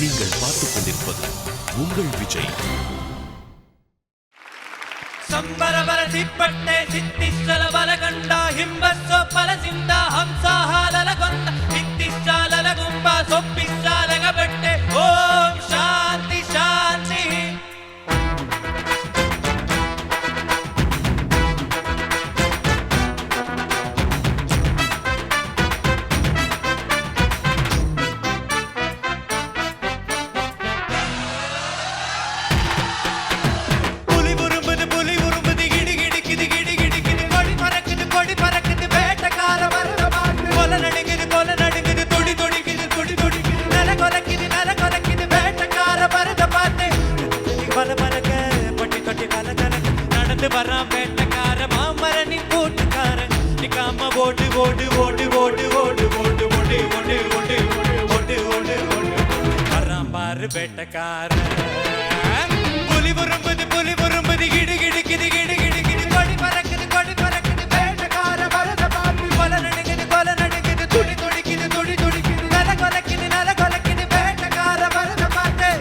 நீங்கள் பார்த்துக் கொண்டிருப்பது உங்கள் விஜய். ಸಂಬರಬರ ಸಿಪ್ಪಟ್ಟೆ ಸಿತ್ತಿස්සಲ ಬಲಗಂಡ ಹಿಂಬಸ್ಸೋ ಫಲಸಿಂದ ಹಂಸಹಾಲಲಗೊಂಡ ಸಿತ್ತಿಸ್ಸಾಲಲ ಗುಂಬ ಸೊಪ್ಪಿಸ್ಸಾಲಗ ಬೆಟ್ಟೆ ಓಂ ಶಾಂತಿ ಶಾಂತಿ. வரான் வேட்டக்கார மாமரனி கூட்டுக்கார நிக்காம ஓடு ஓடு ஓடு ஓடு ஓடு ஓடு ஓடு ஓடு ஓடு ஓடு ஓடு ஓடு வரான் பாரு வேட்டக்கார. புலி உரும்புது கிடு கிடுக்குது கிடு கிடுக்குது கொடி பறக்குது வேட்டக்கார வரத பாட்டு கொலை நடுங்குது துடி துடிக்குது நல கொலைக்குது வேட்டக்கார வரத பாட்டு.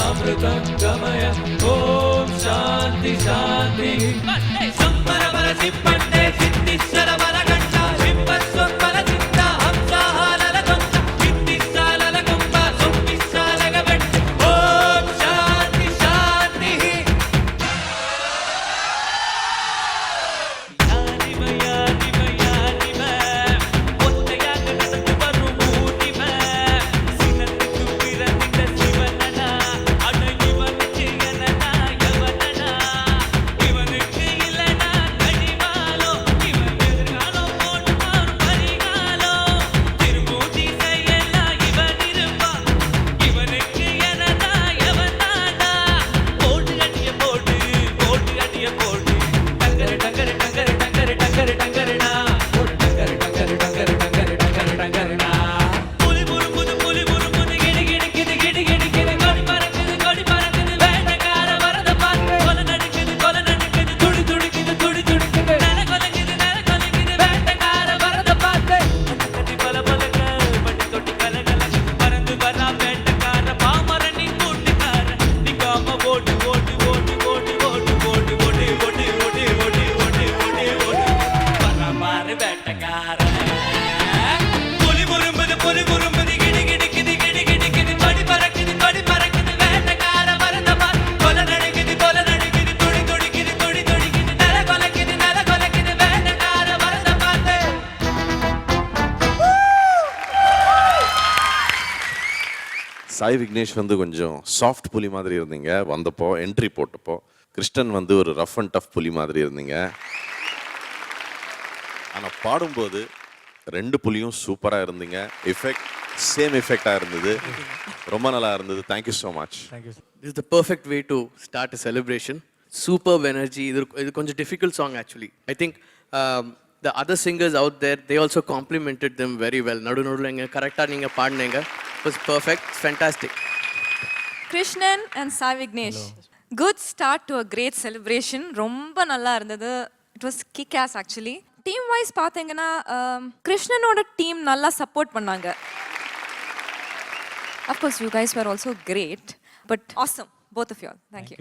अमृतंगमय ओम शांति शांति. संबरबर सिप्पट्टे सिद्धिस्सर बलगंड हिंबस्सो फलसिंद हंसहाललगंड सिद्धिस्सालल गुंब सೊಪ್ಪಿಸ್ಸಾಲಗ ಬೆಟ್ಟೆ ಓಂ ಶಾಂತಿ ಶಾಂತಿ. யாரிவ ஒத்தையாக நடந்து வரும் ஊரிவ சினத்துக்கு பிறந்த சிவனனா அட இவனுக்கு என்னனா எவனனா இவனுக்கு இல்லனா கனிவாலோ இவன் எதிர்காலம் போட்டு மாறும் பரிகாலோ திரும்பும் திசையெல்லாம் இவன் இருப்பான் இவனுக்கு என்னனா எவனானா போட்டு அடிய போட்டு டங்கர டங்கர டங்கர டங்கர டங்கர டங்கரனா டங்கர டங்கர டங்கர டங்கர டங்கர டங்கரனா. புலி முறுமுது கிடு கிடுக்குது கொடி பறக்குது வேட்டக்கார வரத பாட்டு கொலை நடுக்குது துடி துடிக்குது நல கொலைக்குது வேட்டக்கார வரத பாட்டு கட்டி பலக்க பட்டி தொட்டி கலகலக்கு பறந்து வரா வேட்டக்கார மாமரனி கூட்டுக்கார நிக்காம ஓடு ஓடு ஓடு ஓடு ஓடு ஓடு ஓடு ஓடு ஓடு ஓடு ஓடு ஓடு ஓடு வரா பாரு வேட்டக்கார. புலி உரும்புது கிடு கிடுக்குது கொடி பறக்குது வேட்டக்கார வரத பாட்டு கொலை நடுக்குது துடி துடிக்குது நல கொலைக்குது வேட்டக்கார வரத பாட்டு. சாய் விக்னேஷ் வந்து கொஞ்சம் சாஃப்ட் புலி மாதிரி இருந்தீங்க வந்தப்போ என்ட்ரி போட்டப்போ. கிருஷ்ணன் வந்து ஒரு ரஃப் அண்ட் டஃப் புலி மாதிரி இருந்தீங்க. ஆனால் பாடும்போது ரெண்டு புலியும் சூப்பராக இருந்தீங்க. சேம் எஃபெக்டாக இருந்தது. ரொம்ப நல்லா இருந்தது. Thank you so much. This is the perfect way to start a celebration. Superb energy. இது கொஞ்சம் difficult song actually. I think the other singers out there, they also complimented them very well. நடுநடுல எங்க கரெக்டாக நீங்கள் பாடினீங்க. It was perfect. Fantastic. Krishnan and Sai Vignesh. Good start to a great celebration. ரொம்ப நல்லா இருந்தது. It was kick-ass actually. Team wise பார்த்தீங்கன்னா கிருஷ்ணனோட team நல்லா support பண்ணாங்க. Of course, you guys were also great, but awesome, both of you all. Thank you.